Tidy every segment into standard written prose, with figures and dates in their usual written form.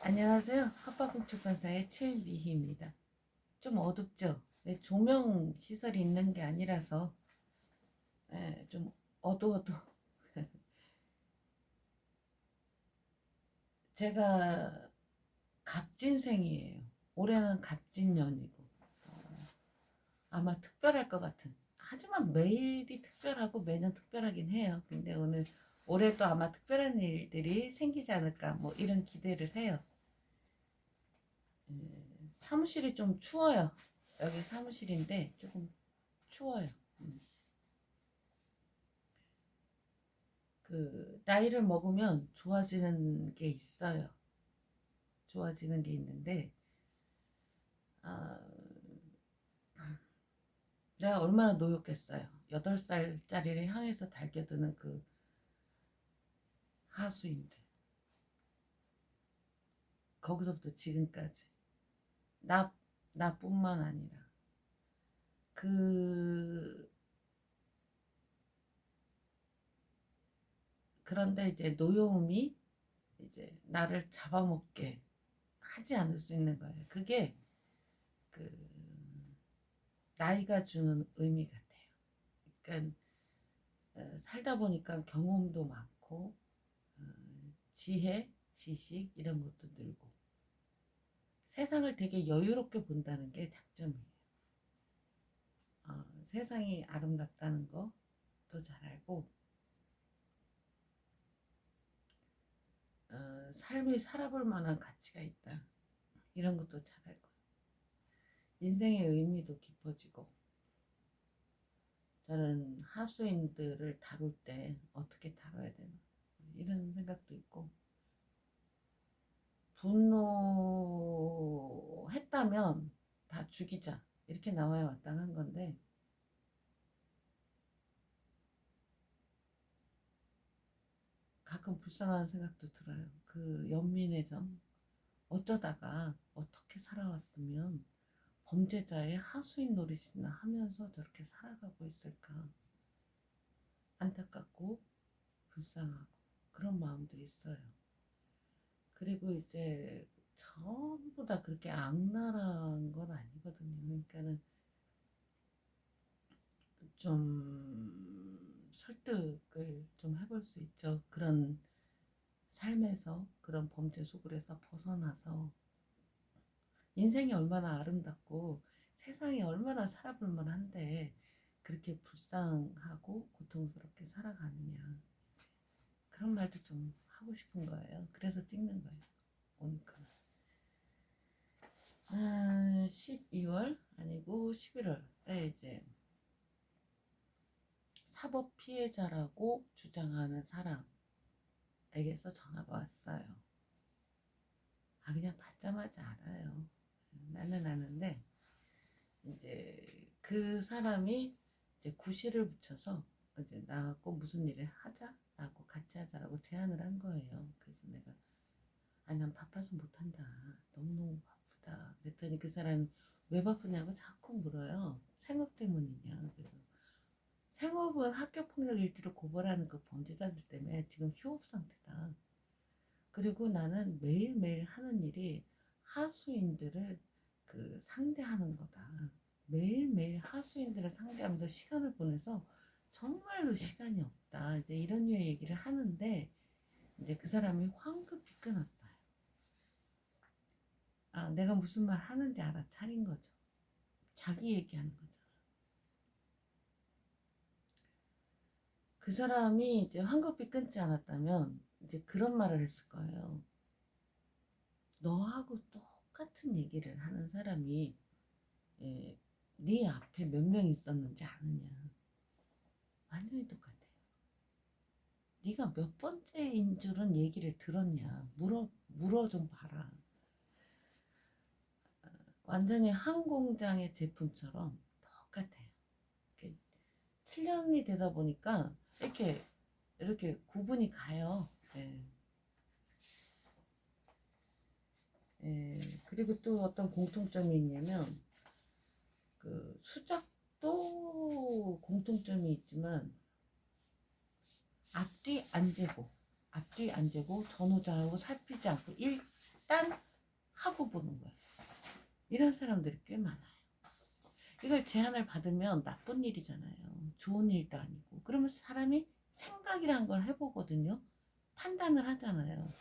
안녕하세요. 합법금 출판사의 최미희입니다. 좀 어둡죠? 네, 조명 시설이 있는 게 아니라서 좀 어두워도 제가 갑진생이에요. 올해는 갑진년이고 아마 특별할 것 같은, 하지만 매일이 특별하고 매년 특별하긴 해요. 근데 올해도 아마 특별한 일들이 생기지 않을까 뭐 이런 기대를 해요. 사무실이 좀 추워요. 여기 사무실인데 조금 추워요. 그 나이를 먹으면 좋아지는 게 있어요. 좋아지는 게 있는데 아, 내가 얼마나 노력했어요. 8살짜리를 향해서 달겨드는 그 하수인들. 거기서부터 지금까지 나 나뿐만 아니라 그 그런데 이제 노여움이 이제 나를 잡아먹게 하지 않을 수 있는 거예요. 그게 그 나이가 주는 의미 같아요. 그러니까 살다 보니까 경험도 많고 지혜, 지식 이런 것도 늘고 세상을 되게 여유롭게 본다는 게 장점이에요. 세상이 아름답다는 것도 잘 알고 삶이 살아볼 만한 가치가 있다 이런 것도 잘 알고 인생의 의미도 깊어지고 저는 하수인들을 다룰 때 어떻게 다뤄야 되나 이런 생각도 있고 분노했다면 다 죽이자 이렇게 나와야 마땅한 건데 가끔 불쌍한 생각도 들어요. 그 연민의 점 어쩌다가 어떻게 살아왔으면 범죄자의 하수인 노릇이나 하면서 저렇게 살아가고 있을까 안타깝고 불쌍하고 그런 마음도 있어요. 그리고 이제 전부 다 그렇게 악랄한 건 아니거든요. 그러니까는 좀 설득을 좀 해볼 수 있죠. 그런 삶에서 그런 범죄 속을에서 벗어나서 인생이 얼마나 아름답고 세상이 얼마나 살아볼 만한데 그렇게 불쌍하고 고통스럽게 살아가느냐 그런 말도 좀 하고 싶은 거예요. 그래서 찍는 거예요. 오니까 12월 아니고 11월에 이제 사법 피해자라고 주장하는 사람에게서 전화가 왔어요. 그냥 받자마자 알아요. 나는 아는데 이제 그 사람이 이제 구실을 붙여서 이제 나하고 무슨 일을 하자라고 같이 하자라고 제안을 한 거예요. 그래서 내가 난 바빠서 못한다. 너무너무 바쁘다. 그랬더니 그 사람이 왜 바쁘냐고 자꾸 물어요. 생업 때문이냐. 그래서 생업은 학교폭력 일지로 고발하는 그 범죄자들 때문에 지금 휴업 상태다. 그리고 나는 매일매일 하는 일이 하수인들을 그 상대하는 거다. 매일매일 하수인들을 상대하면서 시간을 보내서 정말로 시간이 없다. 이제 이런 류의 얘기를 하는데 이제 그 사람이 황급히 끊었어요. 내가 무슨 말 하는지 알아차린 거죠. 자기 얘기하는 거잖아. 그 사람이 이제 황급히 끊지 않았다면 이제 그런 말을 했을 거예요. 너하고 똑같은 얘기를 하는 사람이 예, 네 앞에 몇 명 있었는지 아느냐. 완전히 똑같아요. 네가 몇 번째인 줄은 얘기를 들었냐. 물어 좀 봐라. 완전히 한 공장의 제품처럼 똑같아요. 7년이 되다 보니까 이렇게 구분이 가요. 예. 예. 그리고 또 어떤 공통점이 있냐면 그 수작도 공통점이 있지만 앞뒤 안 재고 전후좌우 살피지 않고 일단 하고 보는 거예요. 이런 사람들이 꽤 많아요. 이걸 제안을 받으면 나쁜 일이잖아요. 좋은 일도 아니고. 그러면 사람이 생각이란 걸 해보거든요. 판단을 하잖아요.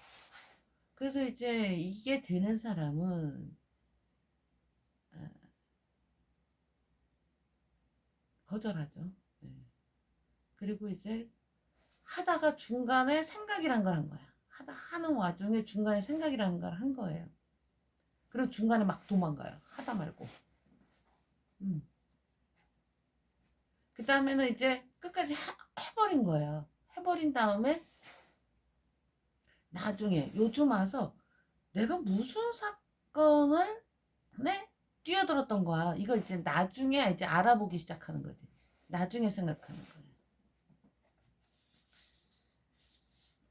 그래서 이제 이게 되는 사람은 거절하죠. 네. 그리고 이제 하다가 중간에 생각이란 걸 한 거야. 하는 와중에 중간에 생각이란 걸 한 거예요. 그리고 중간에 막 도망가요. 하다 말고. 그 다음에는 이제 끝까지 해버린 거예요. 해버린 다음에 나중에 요즘 와서 내가 무슨 사건을 뛰어들었던 거야. 이걸 이제 나중에 이제 알아보기 시작하는 거지. 나중에 생각하는 거예요.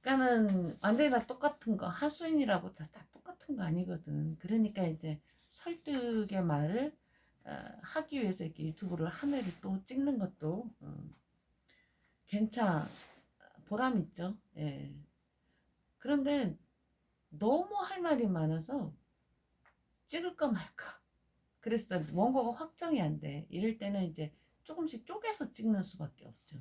그러니까는 완전히 다 똑같은 거, 하수인이라고 다 똑같은 거 아니거든. 그러니까 이제 설득의 말을 하기 위해서 이렇게 유튜브를 한 회를 또 찍는 것도 보람 있죠. 예. 그런데 너무 할 말이 많아서 찍을까 말까. 그랬어. 원고가 확정이 안 돼. 이럴 때는 이제 조금씩 쪼개서 찍는 수밖에 없죠.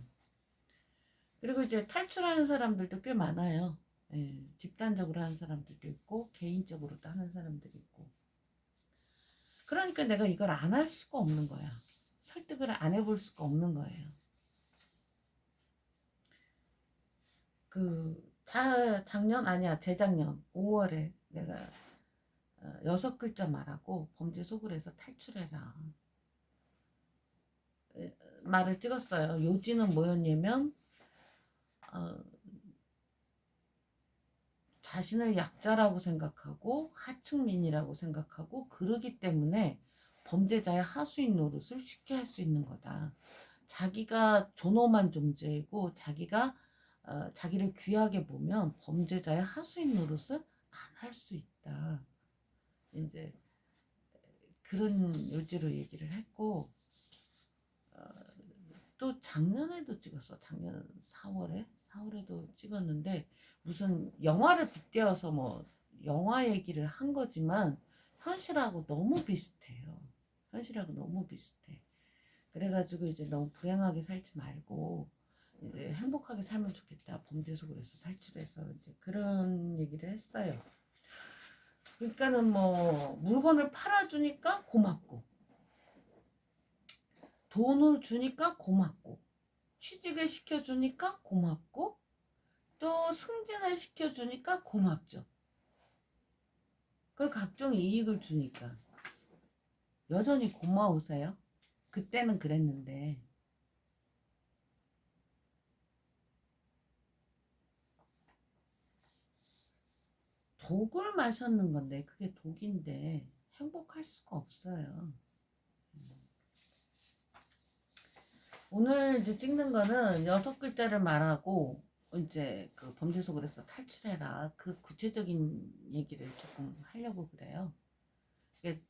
그리고 이제 탈출하는 사람들도 꽤 많아요. 예, 집단적으로 하는 사람들도 있고 개인적으로도 하는 사람들이 있고. 그러니까 내가 이걸 안 할 수가 없는 거야. 설득을 안 해볼 수가 없는 거예요. 작년 아니야 재작년 5월에 내가 6글자 말하고 범죄 속을해서 탈출해라 말을 찍었어요. 요지는 뭐였냐면 자신을 약자라고 생각하고 하층민이라고 생각하고 그러기 때문에 범죄자의 하수인 노릇을 쉽게 할 수 있는 거다. 자기가 존엄한 존재이고 자기가 자기를 귀하게 보면 범죄자의 하수인 노릇을 안 할 수 있다. 이제 그런 요지로 얘기를 했고 또 작년에도 찍었어. 작년 4월에도 찍었는데 무슨 영화를 빗대어서 뭐 영화 얘기를 한 거지만 현실하고 너무 비슷해요. 현실하고 너무 비슷해. 그래가지고 이제 너무 불행하게 살지 말고 이제 행복하게 살면 좋겠다. 범죄 속으로서 탈출해서 이제 그런 얘기를 했어요. 그러니까는 뭐 물건을 팔아주니까 고맙고 돈을 주니까 고맙고 취직을 시켜주니까 고맙고 또 승진을 시켜주니까 고맙죠. 그리고 각종 이익을 주니까 여전히 고마우세요? 그때는 그랬는데 독을 마셨는 건데 그게 독인데 행복할 수가 없어요. 오늘 이제 찍는 거는 6글자를 말하고 이제 그 범죄 속으로서 탈출해라 그 구체적인 얘기를 조금 하려고 그래요. 이게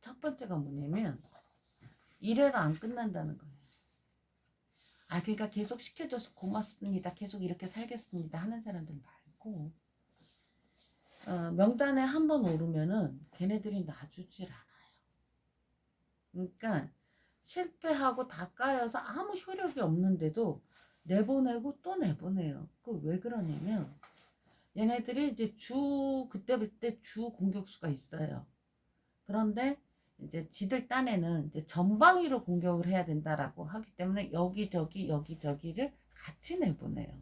첫 번째가 뭐냐면 이래로 안 끝난다는 거예요. 그러니까 계속 시켜줘서 고맙습니다. 계속 이렇게 살겠습니다 하는 사람들 말고 명단에 한 번 오르면은 걔네들이 놔주질 않아요. 그러니까 실패하고 다 까여서 아무 효력이 없는데도 내보내고 또 내보내요. 그 왜 그러냐면 얘네들이 이제 그때 주 공격수가 있어요. 그런데 이제 지들 딴에는 이제 전방위로 공격을 해야 된다라고 하기 때문에 여기저기를 같이 내보내요.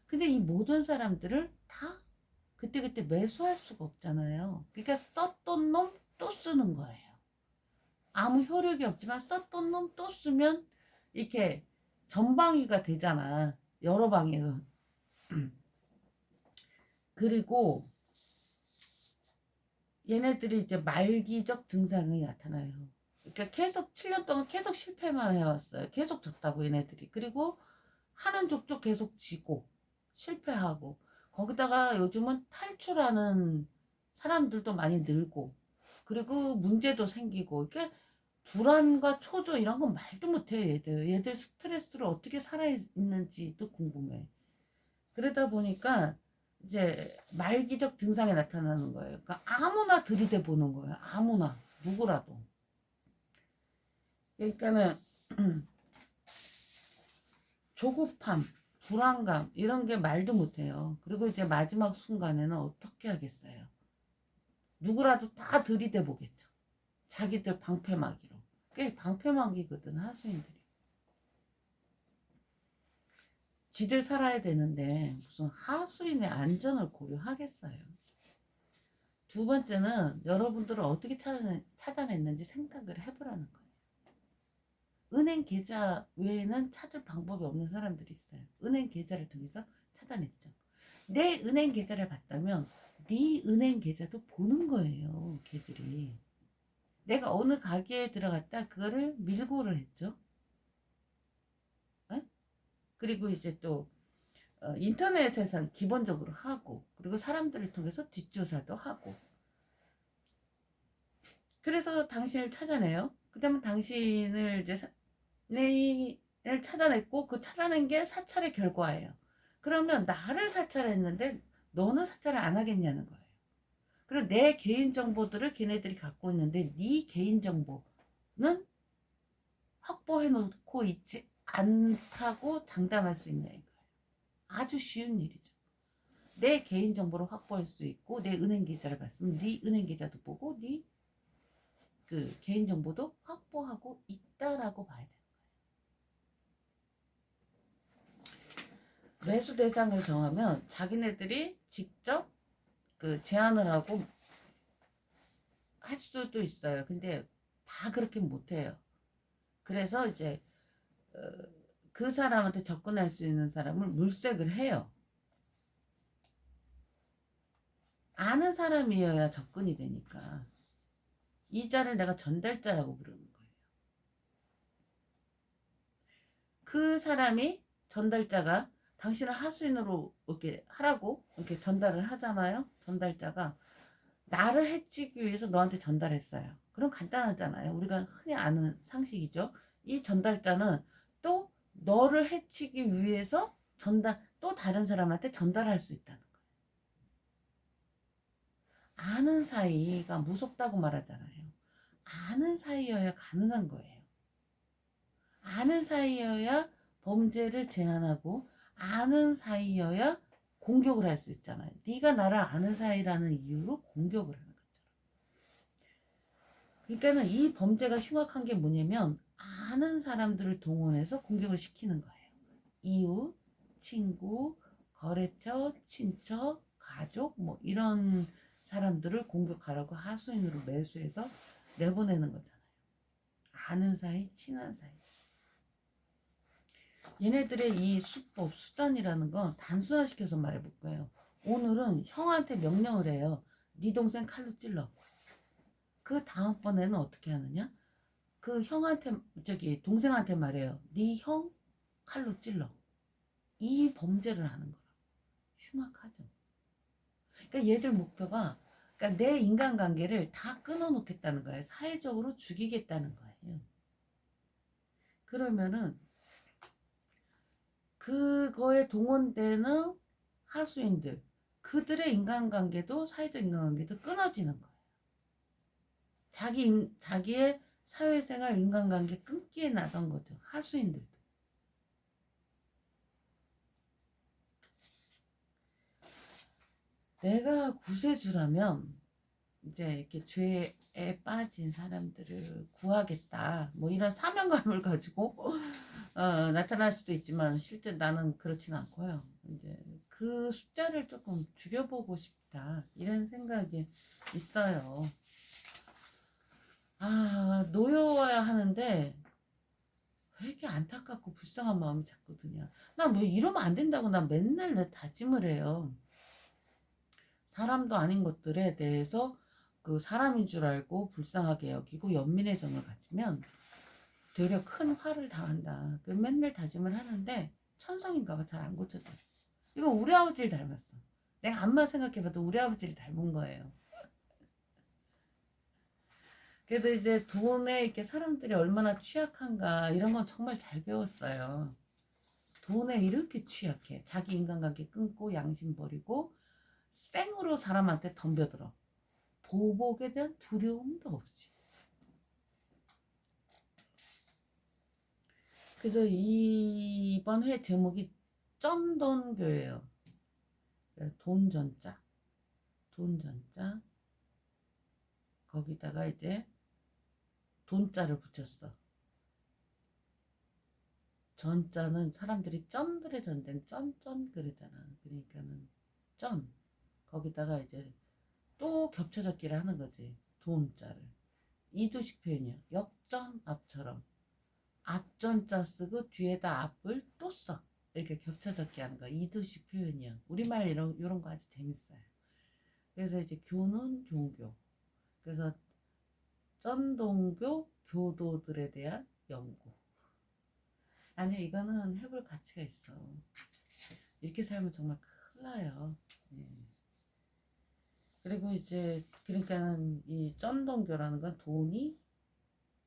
근데 이 모든 사람들을 다 그때그때 매수할 수가 없잖아요. 그러니까 썼던 놈 또 쓰는 거예요. 아무 효력이 없지만 썼던 놈 또 쓰면 이렇게 전방위가 되잖아. 여러 방에서. 그리고 얘네들이 이제 말기적 증상이 나타나요. 그러니까 계속 7년 동안 계속 실패만 해왔어요. 계속 졌다고 얘네들이. 그리고 하는 족족 계속 지고 실패하고 거기다가 요즘은 탈출하는 사람들도 많이 늘고 그리고 문제도 생기고 이렇게 불안과 초조 이런 건 말도 못해. 얘들 스트레스를 어떻게 살아있는지도 궁금해. 그러다 보니까 이제 말기적 증상이 나타나는 거예요. 그러니까 아무나 들이대 보는 거예요. 아무나 누구라도. 그러니까는 조급함, 불안감 이런 게 말도 못해요. 그리고 이제 마지막 순간에는 어떻게 하겠어요? 누구라도 다 들이대 보겠죠. 자기들 방패막이로. 그게 방패막이거든 하수인들이. 지들 살아야 되는데 무슨 하수인의 안전을 고려하겠어요. 두 번째는 여러분들은 어떻게 찾아냈는지 생각을 해보라는 거예요. 은행 계좌 외에는 찾을 방법이 없는 사람들이 있어요. 은행 계좌를 통해서 찾아냈죠. 내 은행 계좌를 봤다면 네 은행 계좌도 보는 거예요. 걔들이. 내가 어느 가게에 들어갔다 그거를 밀고를 했죠. 에? 그리고 이제 또 인터넷에서 기본적으로 하고 그리고 사람들을 통해서 뒷조사도 하고 그래서 당신을 찾아내요. 그 다음에 당신을 이제 내를 찾아냈고 그 찾아낸 게 사찰의 결과예요. 그러면 나를 사찰했는데 너는 사찰을 안 하겠냐는 거예요. 그리고 내 개인정보들을 걔네들이 갖고 있는데 네 개인정보는 확보해 놓고 있지 않다고 장담할 수 있냐 이거예요. 아주 쉬운 일이죠. 내 개인정보를 확보할 수 있고 내 은행 계좌를 봤으면 네 은행 계좌도 보고 네 그 개인정보도 확보하고 있다라고 봐야 돼요. 매수 대상을 정하면 자기네들이 직접 그 제안을 하고 할 수도 있어요. 근데 다 그렇게 못해요. 그래서 이제 그 사람한테 접근할 수 있는 사람을 물색을 해요. 아는 사람이어야 접근이 되니까. 이자를 내가 전달자라고 부르는 거예요. 그 사람이 전달자가 당신을 하수인으로 이렇게 하라고 이렇게 전달을 하잖아요. 전달자가 나를 해치기 위해서 너한테 전달했어요. 그럼 간단하잖아요. 우리가 흔히 아는 상식이죠. 이 전달자는 또 너를 해치기 위해서 또 다른 사람한테 전달할 수 있다는 거예요. 아는 사이가 무섭다고 말하잖아요. 아는 사이여야 가능한 거예요. 아는 사이여야 범죄를 제한하고 아는 사이여야 공격을 할 수 있잖아요. 네가 나를 아는 사이라는 이유로 공격을 하는 거죠. 그러니까는 이 범죄가 흉악한 게 뭐냐면 아는 사람들을 동원해서 공격을 시키는 거예요. 이웃, 친구, 거래처, 친척, 가족 뭐 이런 사람들을 공격하라고 하수인으로 매수해서 내보내는 거잖아요. 아는 사이, 친한 사이. 얘네들의 이 수법, 수단이라는 건 단순화시켜서 말해볼 거예요. 오늘은 형한테 명령을 해요. 네 동생 칼로 찔러. 그 다음번에는 어떻게 하느냐? 그 형한테 동생한테 말해요. 네 형 칼로 찔러. 이 범죄를 하는 거라. 흉악하죠. 그러니까 얘들 목표가 그러니까 내 인간관계를 다 끊어놓겠다는 거예요. 사회적으로 죽이겠다는 거예요. 그러면은 그거에 동원되는 하수인들 그들의 인간관계도 사회적 인간관계도 끊어지는 거예요. 자기의 사회생활 인간관계 끊기에 나선 거죠. 하수인들도. 내가 구세주라면 이제 이렇게 죄에 빠진 사람들을 구하겠다. 뭐 이런 사명감을 가지고 나타날 수도 있지만 실제 나는 그렇진 않고요. 이제 그 숫자를 조금 줄여보고 싶다. 이런 생각이 있어요. 놓여와야 하는데 왜 이렇게 안타깝고 불쌍한 마음이 자꾸 드냐. 난 왜 이러면 안 된다고 난 맨날 내 다짐을 해요. 사람도 아닌 것들에 대해서 그 사람인 줄 알고 불쌍하게 여기고 연민의 정을 가지면 되려 큰 화를 당한다. 그 맨날 다짐을 하는데 천성인가 봐 잘 안 고쳐져. 이거 우리 아버지를 닮았어. 내가 암만 생각해봐도 우리 아버지를 닮은 거예요. 그래도 이제 돈에 이렇게 사람들이 얼마나 취약한가 이런 건 정말 잘 배웠어요. 돈에 이렇게 취약해. 자기 인간관계 끊고 양심 버리고 생으로 사람한테 덤벼들어. 보복에 대한 두려움도 없이. 그래서 이번 회 제목이 쩐돈교예요. 돈전자, 돈전자. 거기다가 이제 돈자를 붙였어. 전자는 사람들이 쩐들의 전된 쩐쩐 그러잖아. 그러니까는 쩐. 거기다가 이제 또 겹쳐졌기를 하는 거지. 돈자를. 이두식 표현이야. 역전 앞처럼. 앞전자 쓰고 뒤에다 앞을 또 써. 이렇게 겹쳐졌게 하는 거야. 이두식 표현이야. 우리말 이런 거 아주 재밌어요. 그래서 이제 교는 종교. 그래서 쩐동교 교도들에 대한 연구. 아니 이거는 해볼 가치가 있어. 이렇게 살면 정말 큰일 나요. 예. 그리고 이제 그러니까는 이 쩐동교라는 건 돈이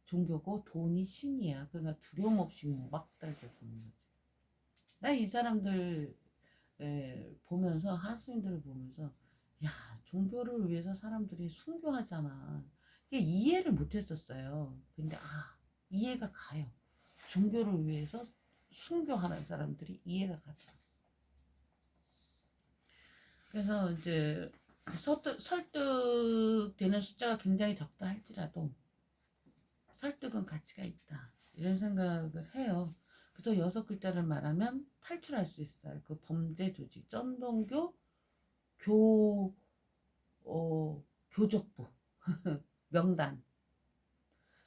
종교고 돈이 신이야. 그러니까 두려움 없이 막 달게 보는 거지. 나 이 사람들 보면서 하수인들을 보면서 야 종교를 위해서 사람들이 순교하잖아. 이게 이해를 못했었어요. 근데 이해가 가요. 종교를 위해서 순교하는 사람들이 이해가 가더라. 그래서 이제 설득되는 숫자가 굉장히 적다 할지라도 설득은 가치가 있다. 이런 생각을 해요. 그래서 6글자를 말하면 탈출할 수 있어요. 그 범죄 조직, 쩐동교 교적부, 명단,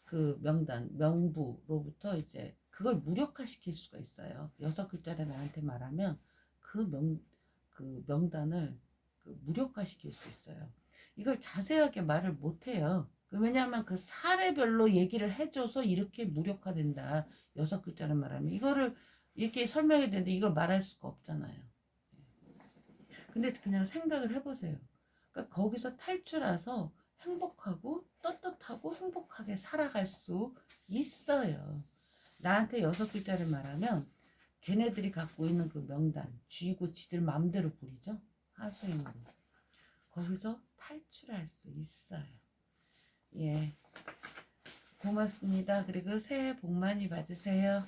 그 명부로부터 이제 그걸 무력화시킬 수가 있어요. 6글자를 나한테 말하면 그 명단을 무력화시킬 수 있어요. 이걸 자세하게 말을 못해요. 왜냐하면 그 사례별로 얘기를 해줘서 이렇게 무력화된다. 6글자를 말하면 이거를 이렇게 설명해야 되는데 이걸 말할 수가 없잖아요. 근데 그냥 생각을 해보세요. 그러니까 거기서 탈출해서 행복하고 떳떳하고 행복하게 살아갈 수 있어요. 나한테 6글자를 말하면 걔네들이 갖고 있는 그 명단 쥐고 지들 맘대로 부리죠. 하수인으로. 거기서 탈출할 수 있어요. 예. 고맙습니다. 그리고 새해 복 많이 받으세요.